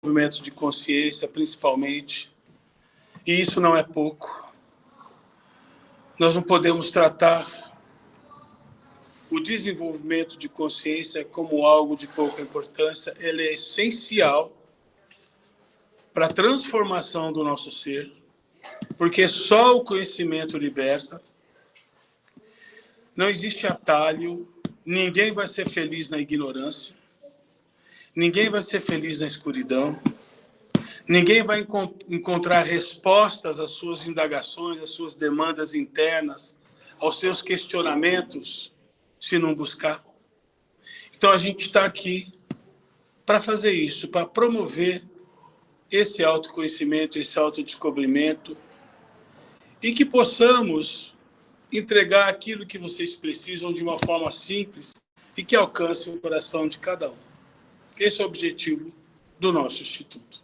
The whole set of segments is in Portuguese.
desenvolvimento de consciência, principalmente, e isso não é pouco. Nós não podemos tratar o desenvolvimento de consciência como algo de pouca importância. Ele é essencial para a transformação do nosso ser, porque só o conhecimento liberta. Não existe atalho, ninguém vai ser feliz na ignorância, ninguém vai ser feliz na escuridão, ninguém vai encontrar respostas às suas indagações, às suas demandas internas, aos seus questionamentos, se não buscar. Então a gente está aqui para fazer isso, para promover esse autoconhecimento, esse autodescobrimento, e que possamos entregar aquilo que vocês precisam de uma forma simples e que alcance o coração de cada um. Esse é o objetivo do nosso Instituto.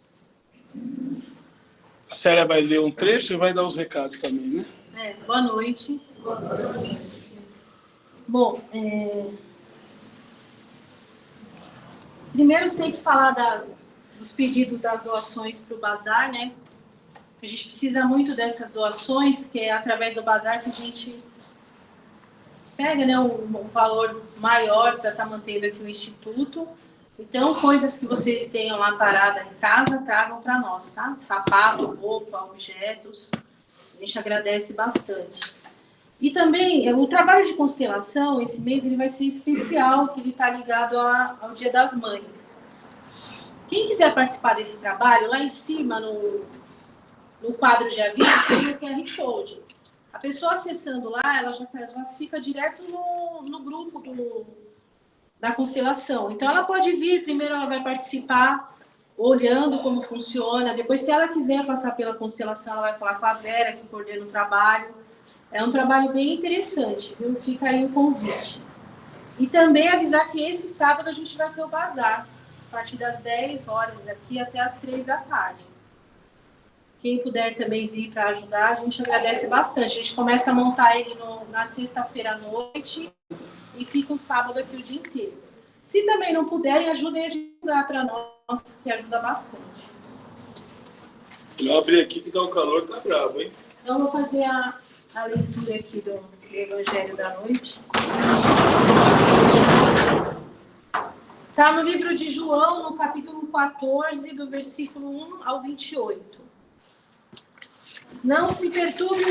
A Célia vai ler um trecho e vai dar os recados também, né? Boa noite. Bom, primeiro sempre falar dos pedidos das doações para o Bazar, né? A gente precisa muito dessas doações, que é através do Bazar que a gente pega, né, um valor maior para estar mantendo aqui o Instituto. Então, coisas que vocês tenham lá parada em casa, tragam para nós, tá? Sapato, roupa, objetos. A gente agradece bastante. E também, o trabalho de constelação, esse mês, ele vai ser especial, que ele está ligado ao Dia das Mães. Quem quiser participar desse trabalho, lá em cima, no quadro de aviso, tem o QR Code. A pessoa acessando lá, ela já fica direto no grupo da constelação. Então, ela pode vir, primeiro ela vai participar, olhando como funciona. Depois, se ela quiser passar pela constelação, ela vai falar com a Vera, que coordena o trabalho. É um trabalho bem interessante, viu? Fica aí o convite. E também avisar que esse sábado a gente vai ter o bazar, a partir das 10 horas aqui até as 3 da tarde. Quem puder também vir para ajudar, a gente agradece bastante. A gente começa a montar ele na sexta-feira à noite e fica um sábado aqui o dia inteiro. Se também não puderem, ajudem a divulgar para nós, que ajuda bastante. Eu abri aqui que dá o calor, tá bravo, hein? Então, eu vou fazer a leitura aqui do Evangelho da Noite. Está no livro de João, no capítulo 14, do versículo 1 ao 28. Não se perturbe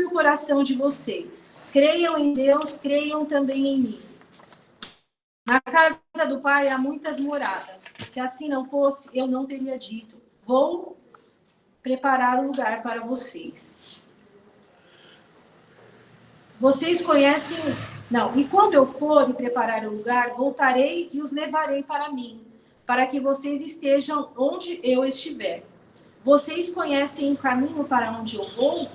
o coração de vocês. Creiam em Deus, creiam também em mim. Na casa do Pai há muitas moradas. Se assim não fosse, eu não teria dito. Vou preparar um lugar para vocês. Vocês conhecem... Não, e quando eu for e preparar o lugar, voltarei e os levarei para mim, para que vocês estejam onde eu estiver. Vocês conhecem o caminho para onde eu vou?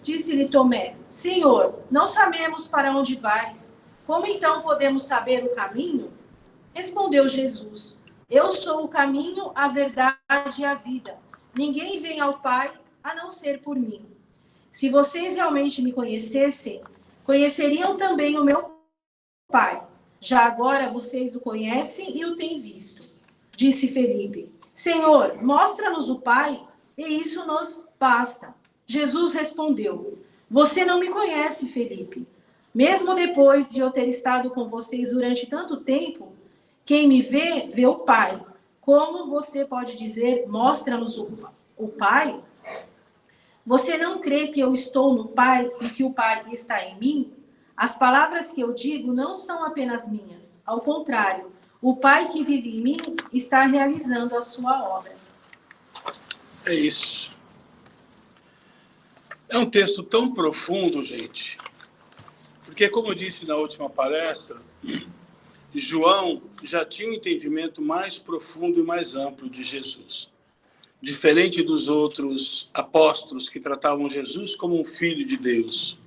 Disse-lhe Tomé, Senhor, não sabemos para onde vais. Como então podemos saber o caminho? Respondeu Jesus, eu sou o caminho, a verdade e a vida. Ninguém vem ao Pai a não ser por mim. Se vocês realmente me conhecessem, conheceriam também o meu Pai. Já agora vocês o conhecem e o têm visto. Disse Felipe, Senhor, mostra-nos o Pai, e isso nos basta. Jesus respondeu, você não me conhece, Felipe. Mesmo depois de eu ter estado com vocês durante tanto tempo, quem me vê, vê o Pai. Como você pode dizer, mostra-nos o Pai? Você não crê que eu estou no Pai e que o Pai está em mim? As palavras que eu digo não são apenas minhas. Ao contrário, o Pai que vive em mim está realizando a sua obra. É isso. É um texto tão profundo, gente, porque, como eu disse na última palestra, João já tinha um entendimento mais profundo e mais amplo de Jesus. Diferente dos outros apóstolos que tratavam Jesus como um filho de Deus.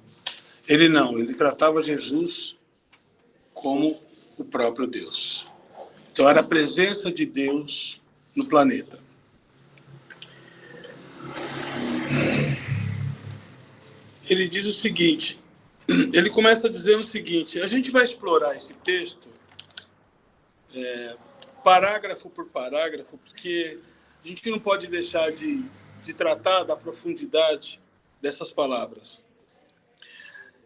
Ele não, ele tratava Jesus como o próprio Deus. Então, era a presença de Deus no planeta. Ele diz o seguinte, ele começa dizendo o seguinte, a gente vai explorar esse texto parágrafo por parágrafo, porque a gente não pode deixar de tratar da profundidade dessas palavras.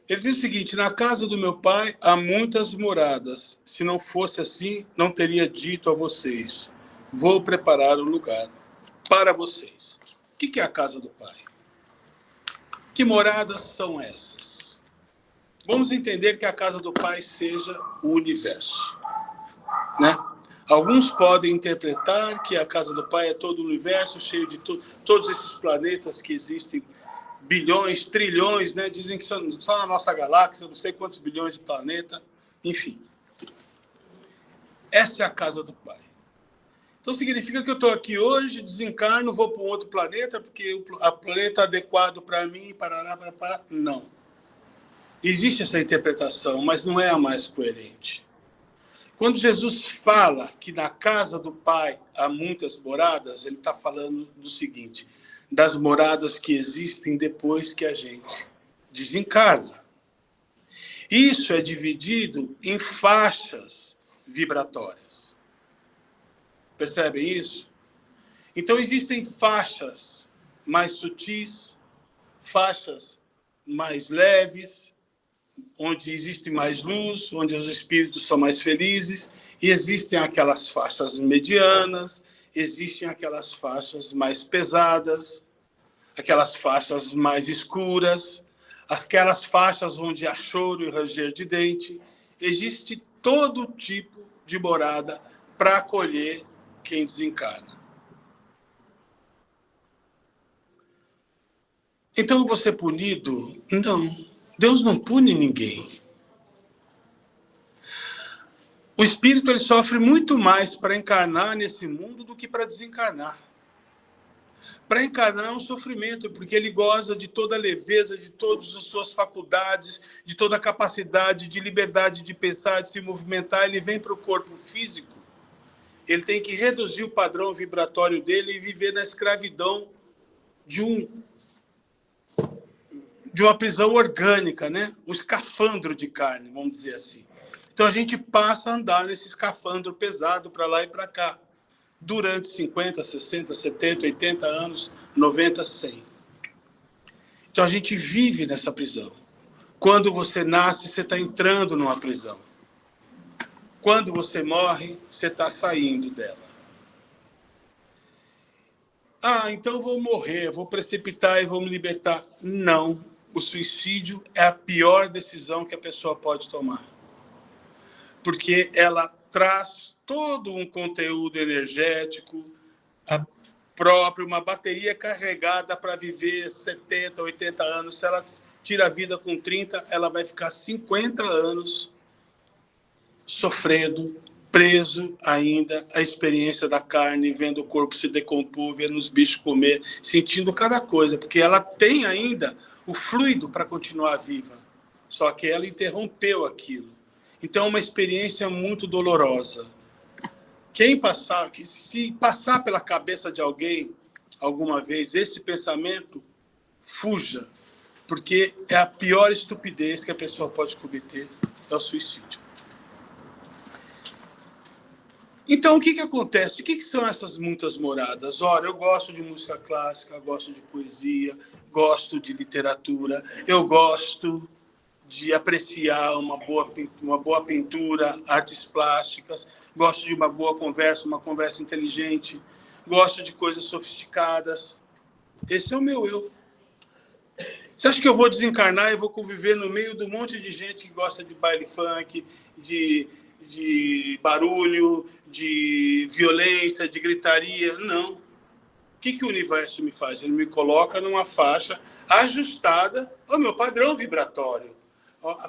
Ele diz o seguinte: na casa do meu pai há muitas moradas. Se não fosse assim, não teria dito a vocês: vou preparar um lugar para vocês. O que é a casa do pai? Que moradas são essas? Vamos entender que a casa do pai seja o universo, né? Alguns podem interpretar que a casa do pai é todo o universo, cheio de todos esses planetas que existem, bilhões, trilhões, né? Dizem que só na nossa galáxia, não sei quantos bilhões de planetas, enfim. Essa é a casa do pai. Então significa que eu estou aqui hoje, desencarno, vou para um outro planeta, porque o planeta é adequado para mim, parará. Não. Existe essa interpretação, mas não é a mais coerente. Quando Jesus fala que na casa do Pai há muitas moradas, ele está falando do seguinte: das moradas que existem depois que a gente desencarna. Isso é dividido em faixas vibratórias. Percebem isso? Então existem faixas mais sutis, faixas mais leves, onde existe mais luz, onde os espíritos são mais felizes, e existem aquelas faixas medianas, existem aquelas faixas mais pesadas, aquelas faixas mais escuras, aquelas faixas onde há choro e ranger de dente. Existe todo tipo de morada para acolher quem desencarna. Então, eu vou ser punido? Não. Deus não pune ninguém. O espírito ele sofre muito mais para encarnar nesse mundo do que para desencarnar. Para encarnar é um sofrimento, porque ele goza de toda a leveza, de todas as suas faculdades, de toda a capacidade de liberdade de pensar, de se movimentar. Ele vem para o corpo físico, ele tem que reduzir o padrão vibratório dele e viver na escravidão de uma prisão orgânica, né? Um escafandro de carne, vamos dizer assim. Então a gente passa a andar nesse escafandro pesado para lá e para cá, durante 50, 60, 70, 80 anos, 90, 100. Então a gente vive nessa prisão. Quando você nasce, você está entrando numa prisão. Quando você morre, você está saindo dela. Ah, então eu vou morrer, vou precipitar e vou me libertar. Não. O suicídio é a pior decisão que a pessoa pode tomar. Porque ela traz todo um conteúdo energético próprio, uma bateria carregada para viver 70, 80 anos. Se ela tira a vida com 30, ela vai ficar 50 anos sofrendo, preso ainda à experiência da carne, vendo o corpo se decompor, vendo os bichos comer, sentindo cada coisa, porque ela tem ainda o fluido para continuar viva, só que ela interrompeu aquilo. Então é uma experiência muito dolorosa. Se passar pela cabeça de alguém alguma vez esse pensamento, fuja, porque é a pior estupidez que a pessoa pode cometer, é o suicídio. Então, o que acontece? O que são essas muitas moradas? Ora, eu gosto de música clássica, gosto de poesia, gosto de literatura, eu gosto de apreciar uma boa pintura, artes plásticas, gosto de uma boa conversa, uma conversa inteligente, gosto de coisas sofisticadas. Esse é o meu eu. Você acha que eu vou desencarnar e vou conviver no meio de um monte de gente que gosta de baile funk, de barulho, de violência, de gritaria? Não. O que o universo me faz? Ele me coloca numa faixa ajustada ao meu padrão vibratório,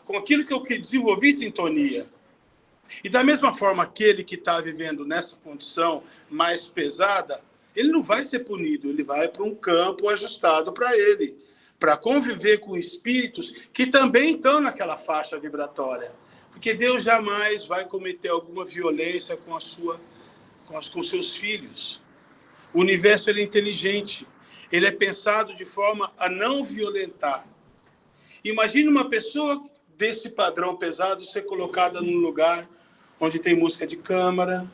com aquilo que eu desenvolvi sintonia. E da mesma forma, aquele que está vivendo nessa condição mais pesada, ele não vai ser punido, ele vai para um campo ajustado para ele, para conviver com espíritos que também estão naquela faixa vibratória. Porque Deus jamais vai cometer alguma violência com seus filhos. O universo ele é inteligente, ele é pensado de forma a não violentar. Imagine uma pessoa desse padrão pesado ser colocada num lugar onde tem música de câmara,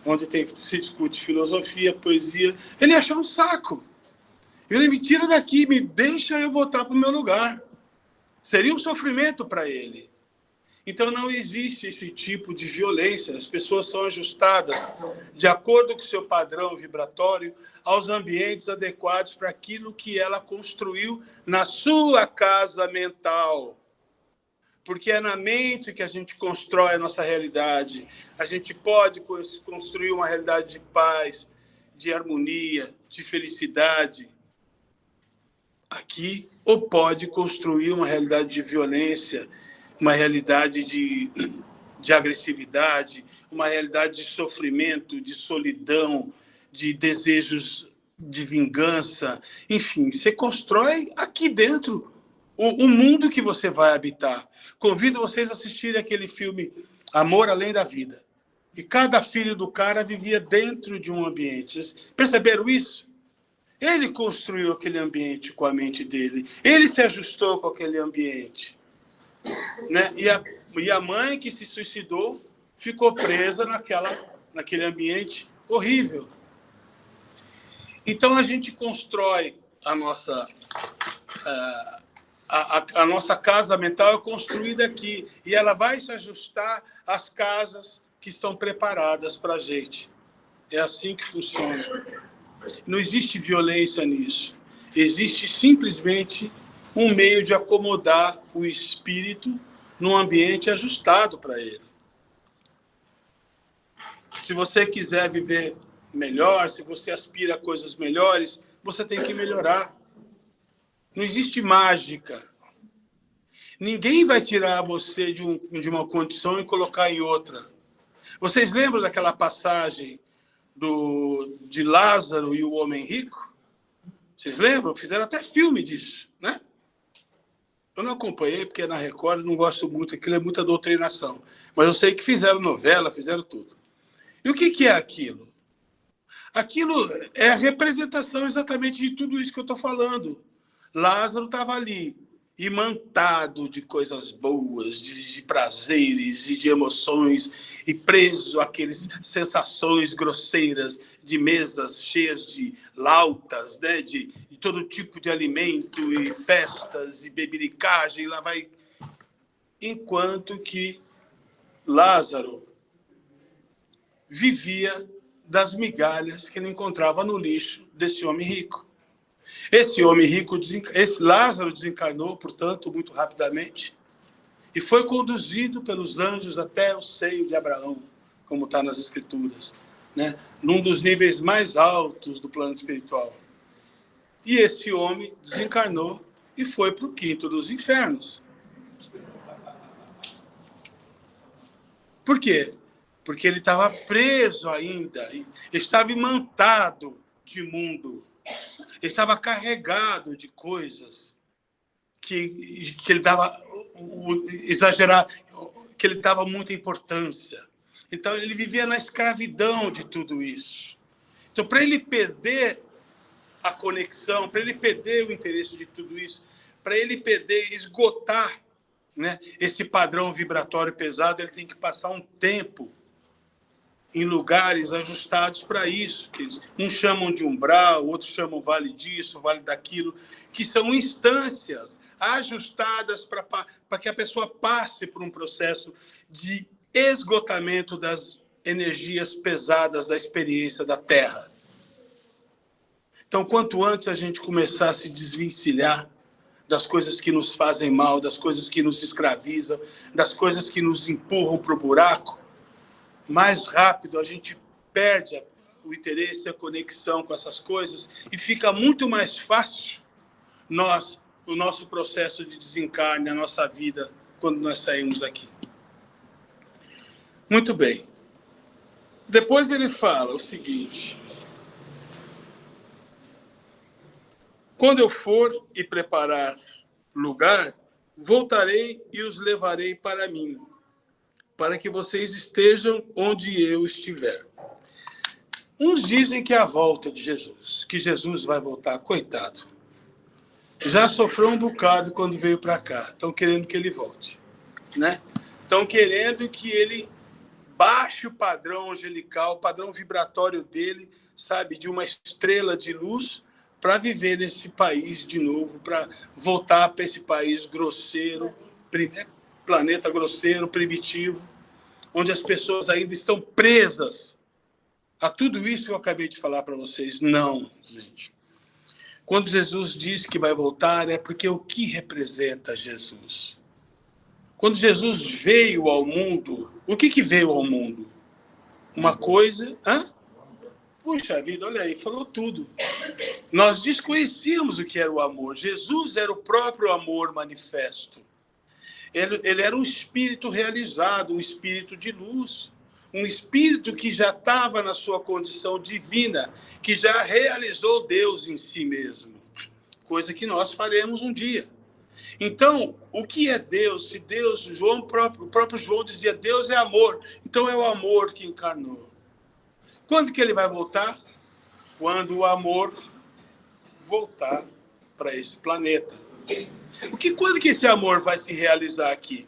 onde se discute filosofia, poesia, ele ia achar um saco. Ele me tira daqui, me deixa eu voltar para o meu lugar. Seria um sofrimento para ele. Então, não existe esse tipo de violência. As pessoas são ajustadas de acordo com o seu padrão vibratório aos ambientes adequados para aquilo que ela construiu na sua casa mental. Porque é na mente que a gente constrói a nossa realidade. A gente pode construir uma realidade de paz, de harmonia, de felicidade aqui, ou pode construir uma realidade de violência, uma realidade de agressividade, uma realidade de sofrimento, de solidão, de desejos de vingança. Enfim, você constrói aqui dentro o mundo que você vai habitar. Convido vocês a assistirem aquele filme Amor Além da Vida. E cada filho do cara vivia dentro de um ambiente. Vocês perceberam isso? Ele construiu aquele ambiente com a mente dele. Ele se ajustou com aquele ambiente. Né? E a mãe que se suicidou ficou presa naquele ambiente horrível. Então, a gente constrói a nossa casa mental é construída aqui. E ela vai se ajustar às casas que estão preparadas para a gente. É assim que funciona. Não existe violência nisso. Existe simplesmente um meio de acomodar o espírito num ambiente ajustado para ele. Se você quiser viver melhor, se você aspira a coisas melhores, você tem que melhorar. Não existe mágica. Ninguém vai tirar você de uma condição e colocar em outra. Vocês lembram daquela passagem de Lázaro e o homem rico? Vocês lembram? Fizeram até filme disso, né? Eu não acompanhei, porque na Record eu não gosto muito, aquilo é muita doutrinação. Mas eu sei que fizeram novela, fizeram tudo. E o que é aquilo? Aquilo é a representação exatamente de tudo isso que eu estou falando. Lázaro estava ali, imantado de coisas boas, de prazeres e de emoções, e preso àquelas sensações grosseiras de mesas cheias de lautas, né, de todo tipo de alimento, e festas, e bebericagem, lá vai. Enquanto que Lázaro vivia das migalhas que ele encontrava no lixo desse homem rico. Esse homem rico, esse Lázaro desencarnou, portanto, muito rapidamente, e foi conduzido pelos anjos até o seio de Abraão, como está nas Escrituras, né? Num dos níveis mais altos do plano espiritual. E esse homem desencarnou e foi para o quinto dos infernos. Por quê? Porque ele estava preso ainda, estava imantado de mundo. Estava carregado de coisas que ele dava exagerar, que ele dava muita importância. Então, ele vivia na escravidão de tudo isso. Então, para ele perder a conexão, para ele perder o interesse de tudo isso, para ele esgotar, né, esse padrão vibratório pesado, ele tem que passar um tempo em lugares ajustados para isso, que uns chamam de umbral, outros chamam vale disso, vale daquilo, que são instâncias ajustadas para que a pessoa passe por um processo de esgotamento das energias pesadas da experiência da Terra. Então, quanto antes a gente começar a se desvencilhar das coisas que nos fazem mal, das coisas que nos escravizam, das coisas que nos empurram para o buraco, mais rápido a gente perde o interesse, a conexão com essas coisas, e fica muito mais fácil o nosso processo de desencarne, a nossa vida, quando nós saímos daqui. Muito bem. Depois ele fala o seguinte: quando eu for e preparar lugar, voltarei e os levarei para mim, para que vocês estejam onde eu estiver. Uns dizem que é a volta de Jesus, que Jesus vai voltar. Coitado. Já sofreu um bocado quando veio para cá. Estão querendo que ele volte, né? Estão querendo que ele baixo padrão angelical, padrão vibratório dele, sabe, de uma estrela de luz, para viver nesse país de novo, para voltar para esse país grosseiro, planeta grosseiro, primitivo, onde as pessoas ainda estão presas a tudo isso que eu acabei de falar para vocês. Não, gente. Quando Jesus diz que vai voltar, é porque o que representa Jesus? Quando Jesus veio ao mundo, o que veio ao mundo? Uma coisa... Puxa vida, olha aí, falou tudo. Nós desconhecíamos o que era o amor. Jesus era o próprio amor manifesto. Ele era um espírito realizado, um espírito de luz, um espírito que já estava na sua condição divina, que já realizou Deus em si mesmo, coisa que nós faremos um dia. Então, o que é Deus? Se Deus, o próprio João dizia, Deus é amor, então é o amor que encarnou. Quando que ele vai voltar? Quando o amor voltar para esse planeta. Quando que esse amor vai se realizar aqui?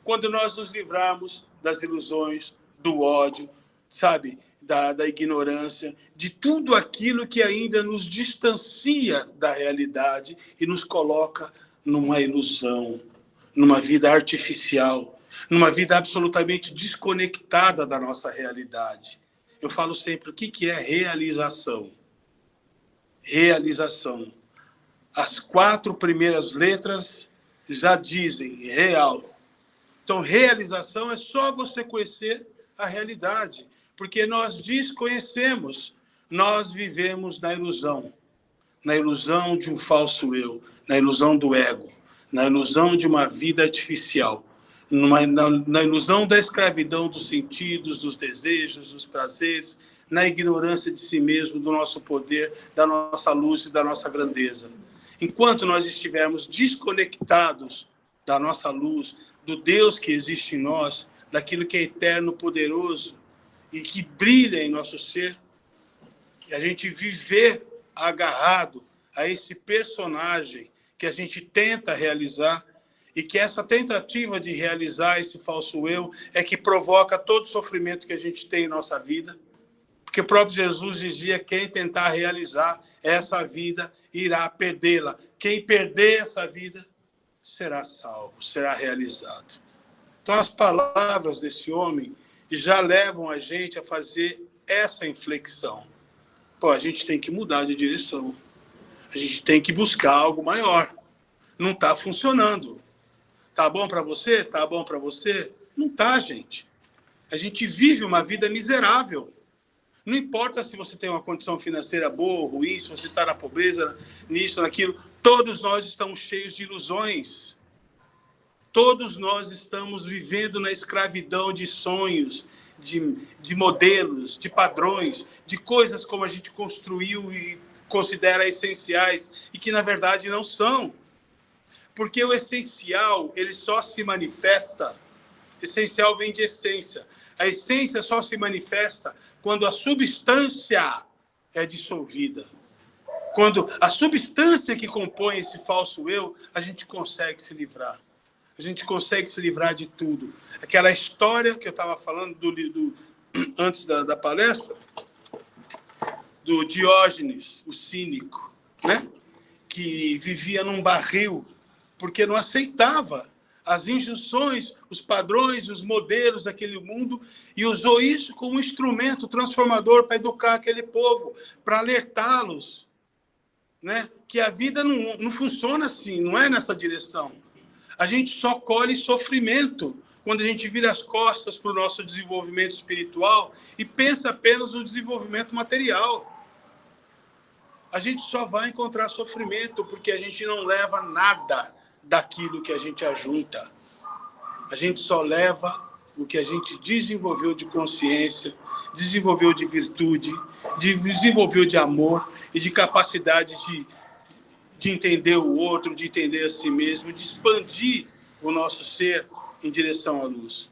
Quando nós nos livrarmos das ilusões, do ódio, sabe? Da ignorância, de tudo aquilo que ainda nos distancia da realidade e nos coloca numa ilusão, numa vida artificial, numa vida absolutamente desconectada da nossa realidade. Eu falo sempre, o que é realização? Realização. As 4 primeiras letras já dizem real. Então, realização é só você conhecer a realidade, porque nós desconhecemos, nós vivemos na ilusão de um falso eu, na ilusão do ego, na ilusão de uma vida artificial, na ilusão da escravidão dos sentidos, dos desejos, dos prazeres, na ignorância de si mesmo, do nosso poder, da nossa luz e da nossa grandeza. Enquanto nós estivermos desconectados da nossa luz, do Deus que existe em nós, daquilo que é eterno, poderoso e que brilha em nosso ser, e a gente viver agarrado a esse personagem que a gente tenta realizar, e que essa tentativa de realizar esse falso eu é que provoca todo o sofrimento que a gente tem em nossa vida, porque o próprio Jesus dizia, quem tentar realizar essa vida irá perdê-la. Quem perder essa vida será salvo, será realizado. Então, as palavras desse homem já levam a gente a fazer essa inflexão. Pô, a gente tem que mudar de direção. A gente tem que buscar algo maior. Não está funcionando. Tá bom para você? Tá bom para você? Não tá, gente. A gente vive uma vida miserável. Não importa se você tem uma condição financeira boa ou ruim, se você está na pobreza, nisso, naquilo. Todos nós estamos cheios de ilusões. Todos nós estamos vivendo na escravidão de sonhos, de modelos, de padrões, de coisas como a gente construiu e considera essenciais e que, na verdade, não são. Porque o essencial, ele só se manifesta, essencial vem de essência. A essência só se manifesta quando a substância é dissolvida. Quando a substância que compõe esse falso eu, a gente consegue se livrar. A gente consegue se livrar de tudo. Aquela história que eu estava falando antes da palestra, do Diógenes, o cínico, né? Que vivia num barril porque não aceitava as injunções, os padrões, os modelos daquele mundo e usou isso como um instrumento transformador para educar aquele povo, para alertá-los, né? Que a vida não funciona assim, não é nessa direção. A gente só colhe sofrimento quando a gente vira as costas para o nosso desenvolvimento espiritual e pensa apenas no desenvolvimento material. A gente só vai encontrar sofrimento porque a gente não leva nada daquilo que a gente ajunta. A gente só leva o que a gente desenvolveu de consciência, desenvolveu de virtude, desenvolveu de amor e de capacidade de entender o outro, de entender a si mesmo, de expandir o nosso ser em direção à luz.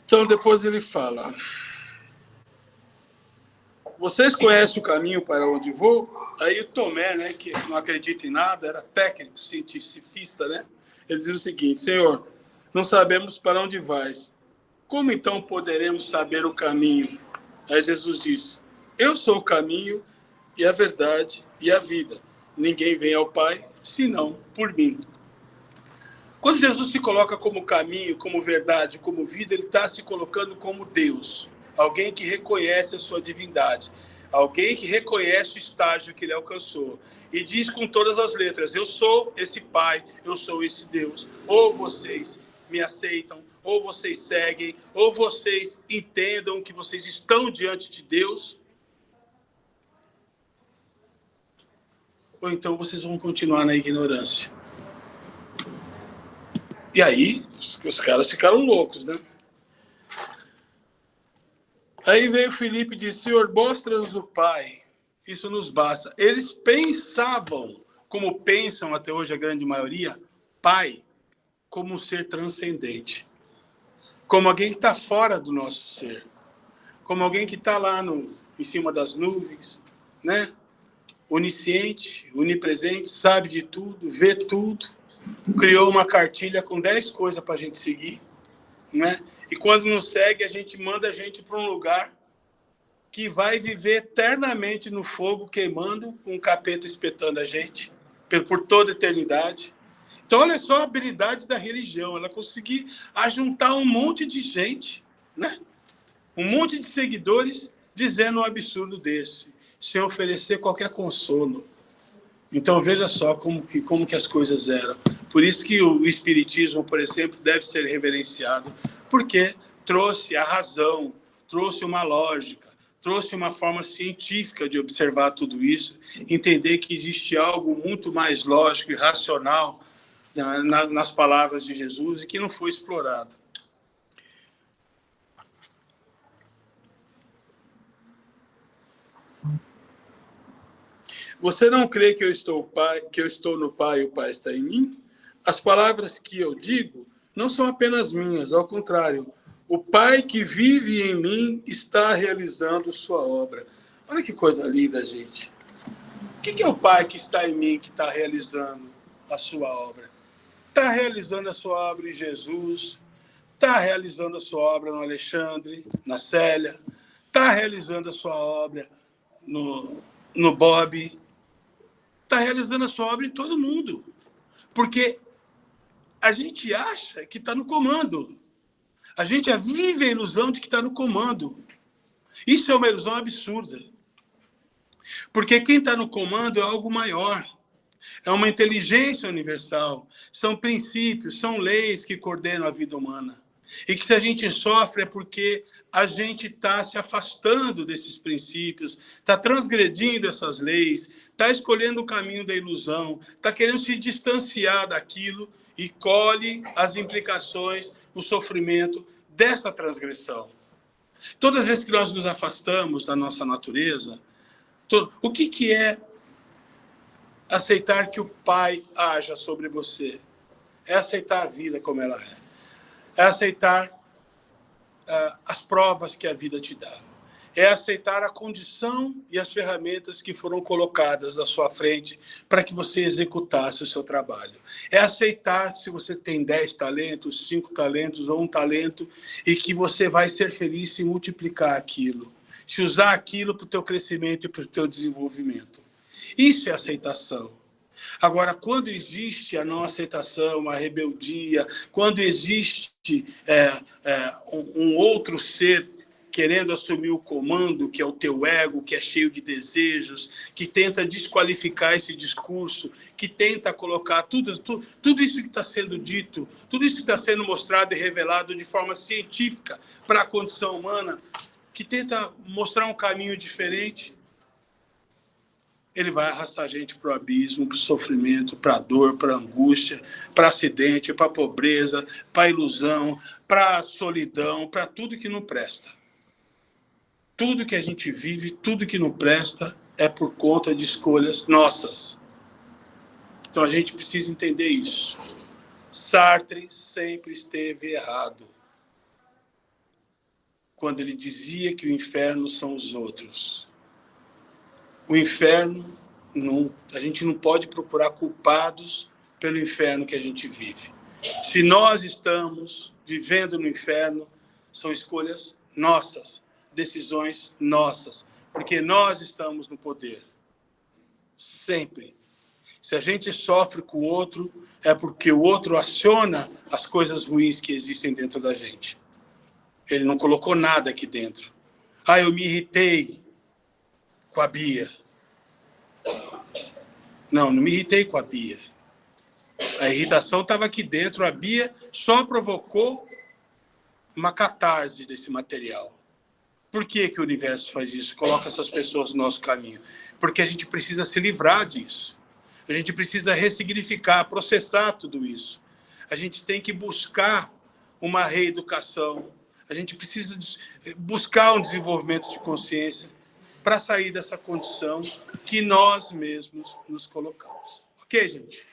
Então, depois ele fala: vocês conhecem o caminho para onde vou? Aí o Tomé, né, que não acredita em nada, era técnico, cientificista, né? Ele diz o seguinte: Senhor, não sabemos para onde vais, como então poderemos saber o caminho? Aí Jesus disse: eu sou o caminho e a verdade e a vida. Ninguém vem ao Pai senão por mim. Quando Jesus se coloca como caminho, como verdade, como vida, ele está se colocando como Deus. Alguém que reconhece a sua divindade. Alguém que reconhece o estágio que ele alcançou. E diz com todas as letras: eu sou esse Pai, eu sou esse Deus. Ou vocês me aceitam, ou vocês seguem, ou vocês entendam que vocês estão diante de Deus, ou então vocês vão continuar na ignorância. E aí, os caras ficaram loucos, né? Aí veio Filipe e disse: Senhor, mostra-nos o Pai, isso nos basta. Eles pensavam, como pensam até hoje a grande maioria, Pai como um ser transcendente, como alguém que está fora do nosso ser, como alguém que está lá em cima das nuvens, né? Onisciente, onipresente, sabe de tudo, vê tudo, criou uma cartilha com 10 coisas para a gente seguir, né? E quando não segue, a gente manda a gente para um lugar que vai viver eternamente no fogo, queimando, com um capeta espetando a gente, por toda a eternidade. Então, olha só a habilidade da religião, ela conseguir ajuntar um monte de gente, né? Um monte de seguidores dizendo um absurdo desse, sem oferecer qualquer consolo. Então, veja só como que as coisas eram. Por isso que o Espiritismo, por exemplo, deve ser reverenciado, porque trouxe a razão, trouxe uma lógica, trouxe uma forma científica de observar tudo isso, entender que existe algo muito mais lógico e racional nas palavras de Jesus e que não foi explorado. Você não crê que eu estou no Pai e o Pai está em mim? As palavras que eu digo não são apenas minhas, ao contrário. O Pai que vive em mim está realizando sua obra. Olha que coisa linda, gente. O que é o Pai que está em mim que está realizando a sua obra? Está realizando a sua obra em Jesus, está realizando a sua obra no Alexandre, na Célia, está realizando a sua obra no Bob, está realizando a sua obra em todo mundo. Porque a gente acha que está no comando. A gente vive a ilusão de que está no comando. Isso é uma ilusão absurda. Porque quem está no comando é algo maior. É uma inteligência universal. São princípios, são leis que coordenam a vida humana. E que se a gente sofre é porque a gente está se afastando desses princípios, está transgredindo essas leis, está escolhendo o caminho da ilusão, está querendo se distanciar daquilo e colhe as implicações, o sofrimento dessa transgressão. Todas as vezes que nós nos afastamos da nossa natureza, o que é aceitar que o Pai haja sobre você? É aceitar a vida como ela é. É aceitar as provas que a vida te dá. É aceitar a condição e as ferramentas que foram colocadas à sua frente para que você executasse o seu trabalho. É aceitar se você tem 10 talentos, 5 talentos ou 1 talento e que você vai ser feliz se multiplicar aquilo. Se usar aquilo para o teu crescimento e para o teu desenvolvimento. Isso é aceitação. Agora, quando existe a não aceitação, a rebeldia, quando existe um outro ser querendo assumir o comando, que é o teu ego, que é cheio de desejos, que tenta desqualificar esse discurso, que tenta colocar tudo isso que está sendo dito, tudo isso que está sendo mostrado e revelado de forma científica para a condição humana, que tenta mostrar um caminho diferente, ele vai arrastar a gente para o abismo, para o sofrimento, para a dor, para a angústia, para acidente, para a pobreza, para a ilusão, para a solidão, para tudo que não presta. Tudo que a gente vive, tudo que não presta, é por conta de escolhas nossas. Então a gente precisa entender isso. Sartre sempre esteve errado quando ele dizia que o inferno são os outros. O inferno, a gente não pode procurar culpados pelo inferno que a gente vive. Se nós estamos vivendo no inferno, São escolhas nossas, decisões nossas, porque nós estamos no poder. Sempre. Se a gente sofre com o outro, é porque o outro aciona as coisas ruins que existem dentro da gente. Ele não colocou nada aqui dentro. Ah, eu me irritei com a Bia. Não me irritei com a Bia. A irritação estava aqui dentro. A Bia só provocou uma catarse desse material. Por que que o universo faz isso? Coloca essas pessoas no nosso caminho. Porque a gente precisa se livrar disso. A gente precisa ressignificar, processar tudo isso. A gente tem que buscar uma reeducação. A gente precisa buscar um desenvolvimento de consciência para sair dessa condição que nós mesmos nos colocamos. Ok, gente?